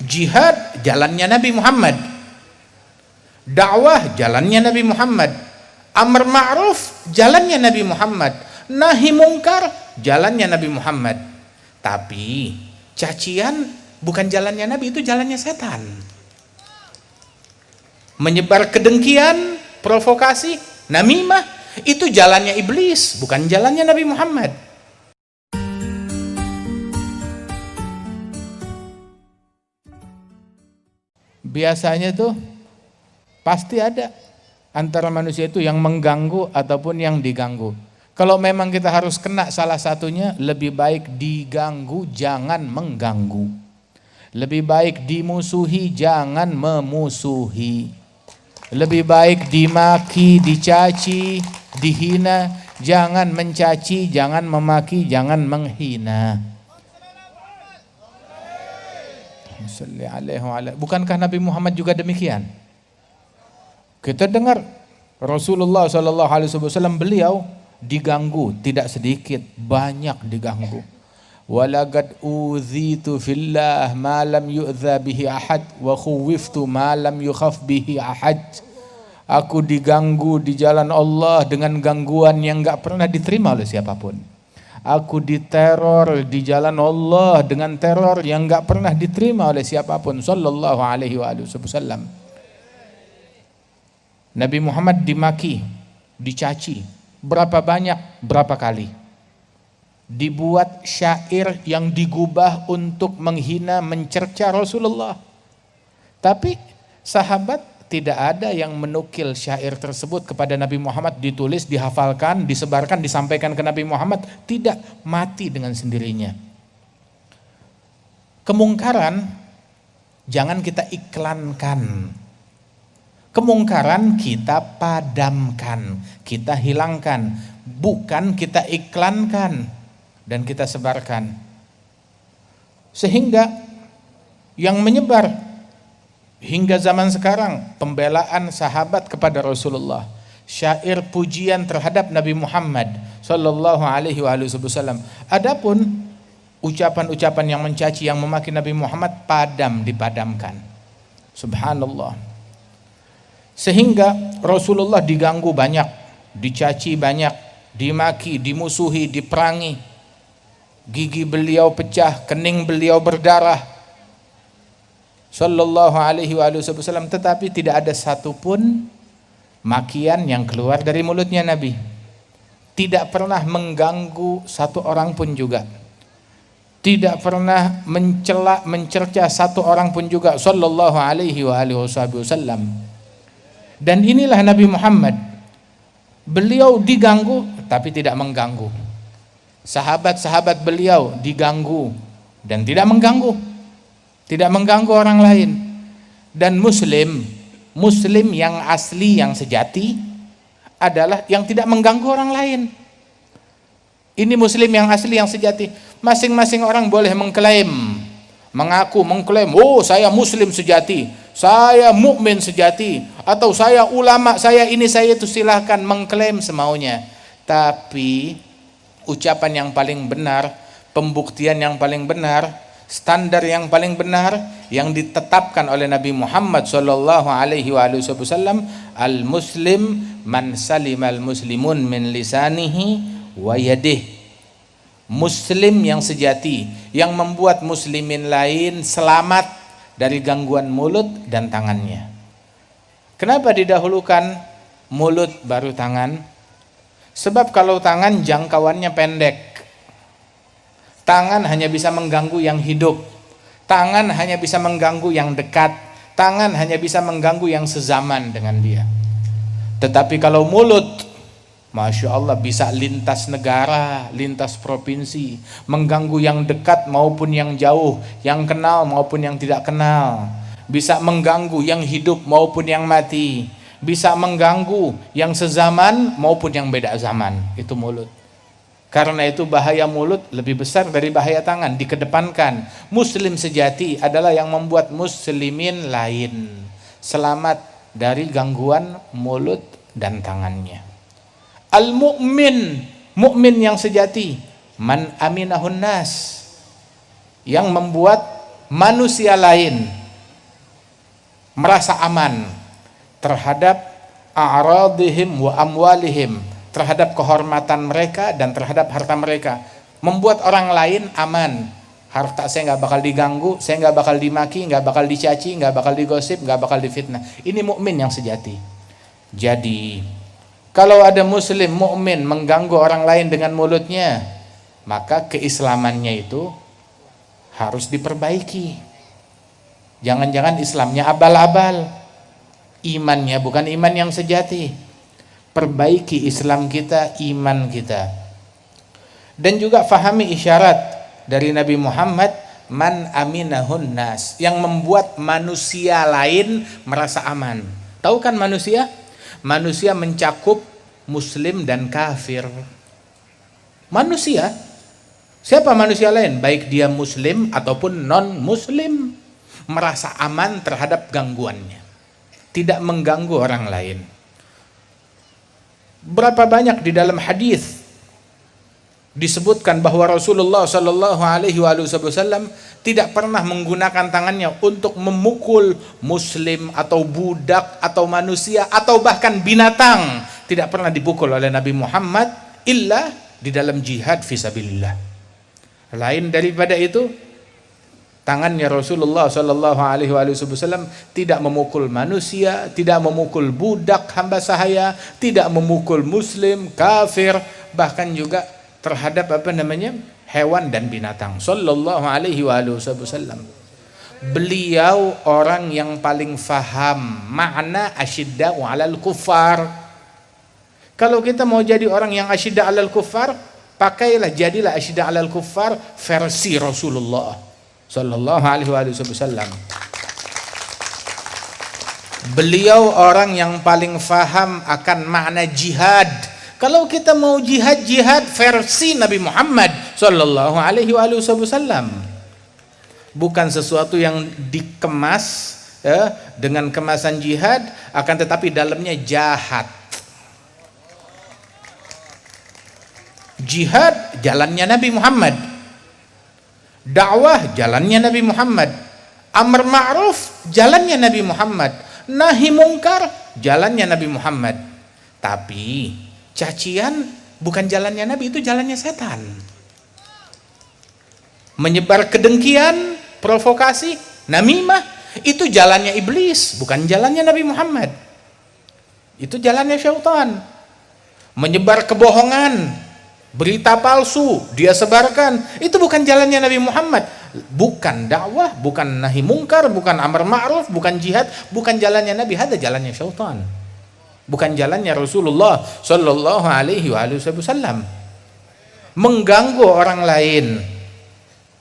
Jihad jalannya Nabi Muhammad. Dakwah jalannya Nabi Muhammad. Amar ma'ruf jalannya Nabi Muhammad. Nahi mungkar jalannya Nabi Muhammad. Tapi cacian bukan jalannya Nabi, itu jalannya setan. Menyebar kedengkian, provokasi, namimah, itu jalannya iblis, bukan jalannya Nabi Muhammad. Biasanya tuh pasti ada antara manusia itu yang mengganggu ataupun yang diganggu. Kalau memang kita harus kena salah satunya, lebih baik diganggu, jangan mengganggu. Lebih baik dimusuhi, jangan memusuhi. Lebih baik dimaki, dicaci, dihina, jangan mencaci, jangan memaki, jangan menghina. Bukankah Nabi Muhammad juga demikian? Kita dengar Rasulullah SAW beliau diganggu, tidak sedikit, banyak diganggu. Walaqad uzitu fillah ma lam yu'dza bihi ahad wa khuwiftu ma lam yukhaf bihi ahad. Aku diganggu di jalan Allah dengan gangguan yang enggak pernah diterima oleh siapapun. Aku diteror di jalan Allah dengan teror yang enggak pernah diterima oleh siapapun. Sallallahu alaihi wasallam. Nabi Muhammad dimaki, dicaci. Berapa banyak, berapa kali. Dibuat syair yang digubah untuk menghina, mencerca Rasulullah. Tapi sahabat tidak ada yang menukil syair tersebut kepada Nabi Muhammad, ditulis, dihafalkan, disebarkan, disampaikan ke Nabi Muhammad. Tidak, mati dengan sendirinya. Kemungkaran jangan kita iklankan. Kemungkaran kita padamkan, kita hilangkan, bukan kita iklankan dan kita sebarkan. Sehingga yang menyebar hingga zaman sekarang pembelaan sahabat kepada Rasulullah, syair pujian terhadap Nabi Muhammad sallallahu alaihi wasallam. Adapun ucapan-ucapan yang mencaci, yang memaki Nabi Muhammad, dipadamkan. Subhanallah. Sehingga Rasulullah diganggu banyak, dicaci banyak, dimaki, dimusuhi, diperangi. Gigi beliau pecah, kening beliau berdarah. Sallallahu alaihi wasallam, tetapi tidak ada satupun makian yang keluar dari mulutnya Nabi. Tidak pernah mengganggu satu orang pun juga. Tidak pernah mencela, mencerca satu orang pun juga. Sallallahu alaihi wasallam. Dan inilah Nabi Muhammad. Beliau diganggu tapi tidak mengganggu. Sahabat-sahabat beliau diganggu dan tidak mengganggu. Tidak mengganggu orang lain. Dan muslim yang asli, yang sejati adalah yang tidak mengganggu orang lain. Ini muslim yang asli, yang sejati. Masing-masing orang boleh mengklaim, mengklaim, oh saya muslim sejati, saya mukmin sejati, atau saya ulama, saya ini, saya itu, silahkan mengklaim semaunya. Tapi ucapan yang paling benar, pembuktian yang paling benar, standar yang paling benar yang ditetapkan oleh Nabi Muhammad sallallahu alaihi wasallam, al-muslim man salimal muslimun min lisanihi wa yadihi. Muslim yang sejati yang membuat muslimin lain selamat dari gangguan mulut dan tangannya. Kenapa didahulukan mulut baru tangan? Sebab kalau tangan jangkauannya pendek. Tangan hanya bisa mengganggu yang hidup. Tangan hanya bisa mengganggu yang dekat. Tangan hanya bisa mengganggu yang sezaman dengan dia. Tetapi kalau mulut, Masya Allah, bisa lintas negara, lintas provinsi, mengganggu yang dekat maupun yang jauh, yang kenal maupun yang tidak kenal, bisa mengganggu yang hidup maupun yang mati, bisa mengganggu yang sezaman maupun yang beda zaman. Itu mulut. Karena itu bahaya mulut lebih besar dari bahaya tangan, dikedepankan. Muslim sejati adalah yang membuat muslimin lain selamat dari gangguan mulut dan tangannya. Al-mu'min, mukmin yang sejati, man aminahun nas, yang membuat manusia lain merasa aman terhadap a'radihim wa amwalihim, terhadap kehormatan mereka dan terhadap harta mereka, membuat orang lain aman. Harta saya nggak bakal diganggu, saya nggak bakal dimaki, nggak bakal dicaci, nggak bakal digosip, nggak bakal difitnah. Ini mukmin yang sejati. Jadi kalau ada muslim mukmin mengganggu orang lain dengan mulutnya, maka keislamannya itu harus diperbaiki. Jangan-jangan Islamnya abal-abal, imannya bukan iman yang sejati. Perbaiki Islam kita, iman kita. Dan juga fahami isyarat dari Nabi Muhammad, man aminahun nas, yang membuat manusia lain merasa aman. Tahu kan manusia? Manusia mencakup muslim dan kafir. Manusia, siapa manusia lain? Baik dia muslim ataupun non muslim, merasa aman terhadap gangguannya, tidak mengganggu orang lain. Berapa banyak di dalam hadis disebutkan bahwa Rasulullah Shallallahu Alaihi Wasallam tidak pernah menggunakan tangannya untuk memukul muslim atau budak atau manusia atau bahkan binatang. Tidak pernah dipukul oleh Nabi Muhammad illa di dalam jihad fisabilillah. Lain daripada itu, tangannya Rasulullah Shallallahu Alaihi Wasallam tidak memukul manusia, tidak memukul budak hamba sahaya, tidak memukul muslim, kafir, bahkan juga terhadap hewan dan binatang. Sallallahu Alaihi Wasallam. Beliau orang yang paling faham makna asyidda'u 'alal kuffar. Kalau kita mau jadi orang yang asyidda 'alal kuffar, jadilah asyidda 'alal kuffar versi Rasulullah Sallallahu Alaihi Wasallam. Beliau orang yang paling faham akan makna jihad. Kalau kita mau jihad versi Nabi Muhammad Sallallahu Alaihi Wasallam, bukan sesuatu yang dikemas dengan kemasan jihad, akan tetapi dalamnya jahat. Jihad jalannya Nabi Muhammad, dakwah jalannya Nabi Muhammad, amar ma'ruf jalannya Nabi Muhammad, nahi mungkar jalannya Nabi Muhammad. Tapi cacian bukan jalannya Nabi, itu jalannya setan. Menyebar kedengkian, provokasi, namimah, itu jalannya iblis, bukan jalannya Nabi Muhammad. Itu jalannya syaitan. Menyebar kebohongan, berita palsu dia sebarkan, itu bukan jalannya Nabi Muhammad. Bukan dakwah, bukan nahi mungkar, bukan amar ma'ruf, bukan jihad, bukan jalannya Nabi. Ada jalannya syaitan, bukan jalannya Rasulullah Sallallahu Alaihi Wasallam. Mengganggu orang lain,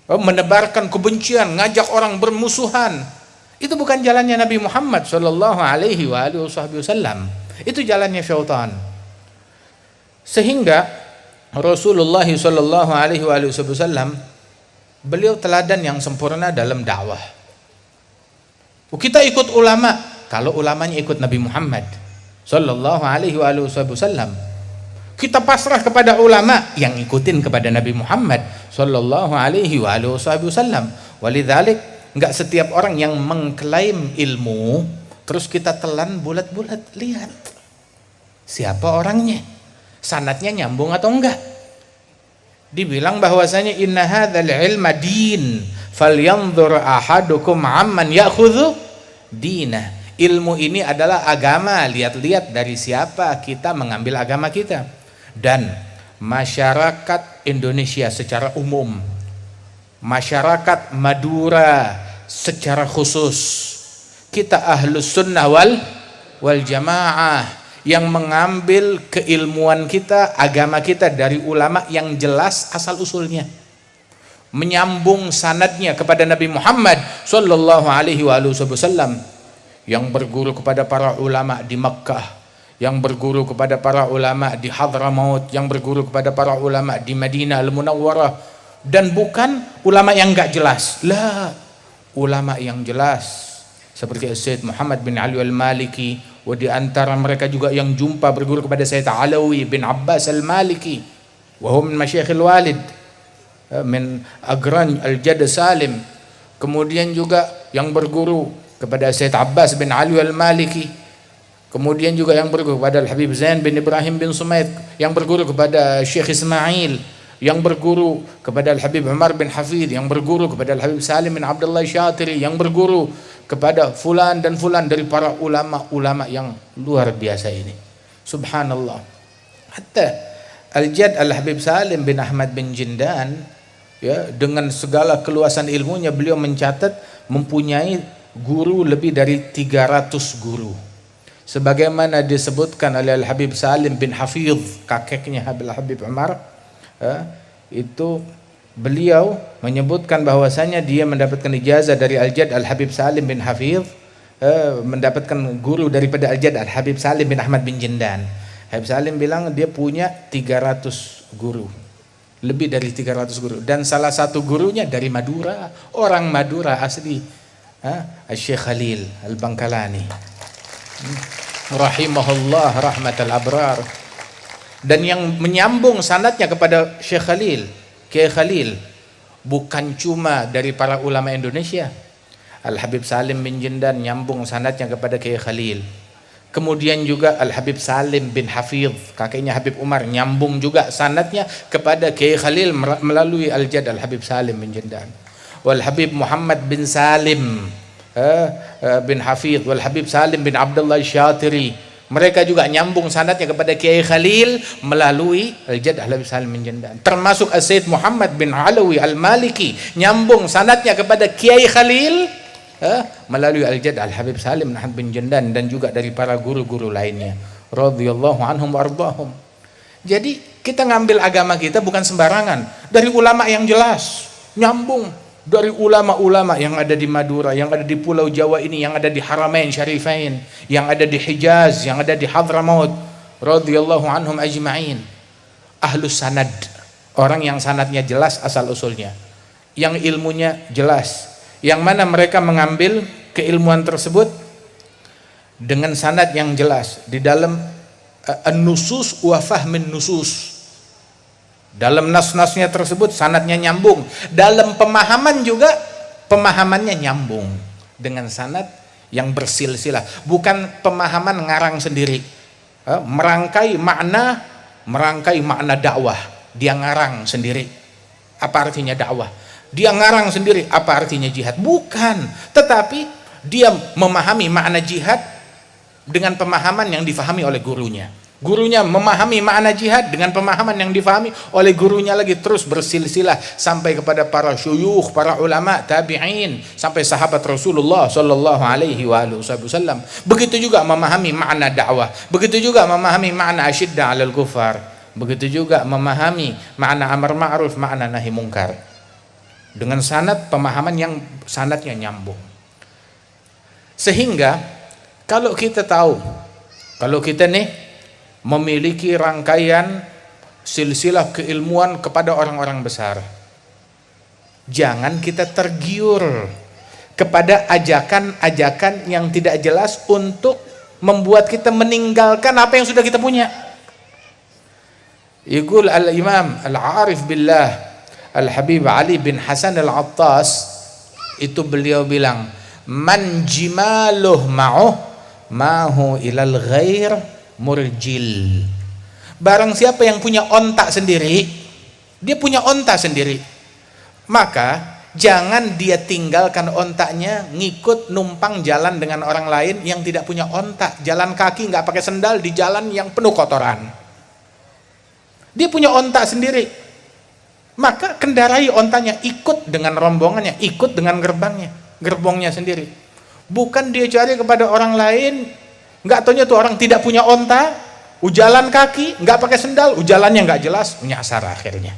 menebarkan kebencian, ngajak orang bermusuhan, itu bukan jalannya Nabi Muhammad Sallallahu Alaihi Wasallam. Itu jalannya syaitan. Sehingga Rasulullah Sallallahu Alaihi Wasallam, beliau teladan yang sempurna dalam dakwah. Kita ikut ulama kalau ulamanya ikut Nabi Muhammad Sallallahu Alaihi Wasallam. Kita pasrah kepada ulama yang ikutin kepada Nabi Muhammad Sallallahu Alaihi Wasallam. Walidzalik, nggak setiap orang yang mengklaim ilmu terus kita telan bulat-bulat. Lihat siapa orangnya, sanadnya nyambung atau enggak. Dibilang bahwasanya inna hadzal ilma din falyanzur ahadukum amman ya'khudhu dinah. Ilmu ini adalah agama, lihat-lihat dari siapa kita mengambil agama kita. Dan masyarakat Indonesia secara umum, masyarakat Madura secara khusus, kita ahlus sunnah wal jamaah yang mengambil keilmuan kita, agama kita dari ulama yang jelas asal usulnya, menyambung sanadnya kepada Nabi Muhammad Sallallahu Alaihi Wasallam, yang berguru kepada para ulama di Makkah, yang berguru kepada para ulama di Hadramaut, yang berguru kepada para ulama di Madinah Al-Munawwarah, dan bukan ulama yang enggak jelas. Lah, ulama yang jelas seperti Syed Muhammad bin Ali Al-Maliki, di antara mereka juga yang jumpa berguru kepada Syed Alawi bin Abbas Al-Maliki, wa hum min masyayikhil walid min Agran Al-Jadd Salim, kemudian juga yang berguru kepada Syed Abbas bin Ali al-Maliki, kemudian juga yang berguru kepada Al-Habib Zain bin Ibrahim bin Sumaid, yang berguru kepada Syekh Ismail, yang berguru kepada Al-Habib Umar bin Hafid, yang berguru kepada Al-Habib Salim bin Abdullah Syatiri, yang berguru kepada fulan dan fulan dari para ulama-ulama yang luar biasa ini. Subhanallah. Hatta Al-Jad Al-Habib Salim bin Ahmad bin Jindan, ya, dengan segala keluasan ilmunya, beliau mencatat mempunyai guru lebih dari 300 guru. Sebagaimana disebutkan oleh Al-Habib Salim bin Hafidh, kakeknya Al-Habib Umar, itu beliau menyebutkan bahwasanya dia mendapatkan ijazah dari Al-Jad Al-Habib Salim bin Hafidh, mendapatkan guru daripada Al-Jad Al-Habib Salim bin Ahmad bin Jindan. Habib Salim bilang dia punya 300 guru, lebih dari 300 guru, dan salah satu gurunya dari Madura, orang Madura asli, Syekh Khalil Al-Bangkalani rahimahullah rahmatal abrar. Dan yang menyambung sanadnya kepada Syekh Khalil, Kiai Khalil, bukan cuma dari para ulama Indonesia. Al-Habib Salim bin Jindan nyambung sanadnya kepada Kiai Khalil. Kemudian juga Al-Habib Salim bin Hafidh, kakeknya Habib Umar, nyambung juga sanadnya kepada Kiai Khalil melalui Al-Jad Al-Habib Salim bin Jindan. Wal Habib Muhammad bin Salim bin Hafidh, wal Habib Salim bin Abdullah Syatiri, mereka juga nyambung sanadnya kepada Kiai Khalil melalui Al-Jad Al-Habib Salim bin Jindan. Termasuk Sayyid Muhammad bin Alawi Al-Maliki nyambung sanadnya kepada Kiai Khalil melalui Al-Jad Al-Habib Salim bin Jindan, dan juga dari para guru-guru lainnya radhiyallahu anhum wa ardhahum. Jadi kita ngambil agama kita bukan sembarangan, dari ulama yang jelas, nyambung dari ulama-ulama yang ada di Madura, yang ada di Pulau Jawa ini, yang ada di Haramain Syarifain, yang ada di Hijaz, yang ada di Hadramaut, radhiyallahu anhum ajma'in. Ahlus sanad, orang yang sanadnya jelas asal usulnya, yang ilmunya jelas, yang mana mereka mengambil keilmuan tersebut dengan sanad yang jelas di dalam an-nusus wa fahmin nusus. Dalam nas-nasnya tersebut sanadnya nyambung, dalam pemahaman juga pemahamannya nyambung dengan sanad yang bersilsilah, bukan pemahaman ngarang sendiri, merangkai makna dakwah, dia ngarang sendiri apa artinya dakwah, dia ngarang sendiri apa artinya jihad, bukan, tetapi dia memahami makna jihad dengan pemahaman yang difahami oleh gurunya. Gurunya memahami makna jihad dengan pemahaman yang difahami oleh gurunya lagi, terus bersilsilah sampai kepada para syuyukh, para ulama, tabi'in, sampai sahabat Rasulullah sallallahu alaihi wasallam. Begitu juga memahami makna dakwah, begitu juga memahami makna asyidda 'alal kufar, begitu juga memahami makna amar ma'ruf, makna nahi mungkar, dengan sanad, pemahaman yang sanadnya nyambung. Sehingga kalau kita tahu, kalau kita nih memiliki rangkaian silsilah keilmuan kepada orang-orang besar, jangan kita tergiur kepada ajakan-ajakan yang tidak jelas untuk membuat kita meninggalkan apa yang sudah kita punya. Yaqul al-Imam al-Arif billah Al-Habib Ali bin Hasan al-Attas, itu beliau bilang, man jimaluh ma'uh ma'hu ilal ghair murjil. Barang siapa yang punya onta sendiri, dia punya onta sendiri, maka jangan dia tinggalkan ontaknya ngikut numpang jalan dengan orang lain yang tidak punya onta, jalan kaki nggak pakai sendal di jalan yang penuh kotoran. Dia punya onta sendiri, maka kendarai ontanya, ikut dengan rombongannya, ikut dengan gerbongnya sendiri. Bukan dia cari kepada orang lain, nggak taunya tuh orang tidak punya onta, ujalan kaki, nggak pakai sendal, ujalannya nggak jelas, nyasar akhirnya.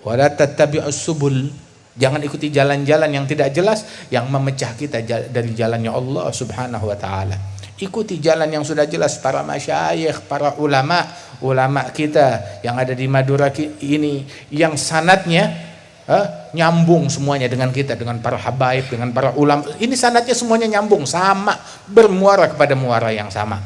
Wala tattabi'us subul, jangan ikuti jalan-jalan yang tidak jelas, yang memecah kita dari jalannya Allah subhanahu wa ta'ala. Ikuti jalan yang sudah jelas, para masyayikh, para ulama kita yang ada di Madura ini, yang sanadnya nyambung semuanya dengan kita, dengan para habaib, dengan para ulama. Ini sanadnya semuanya nyambung, sama, bermuara kepada muara yang sama.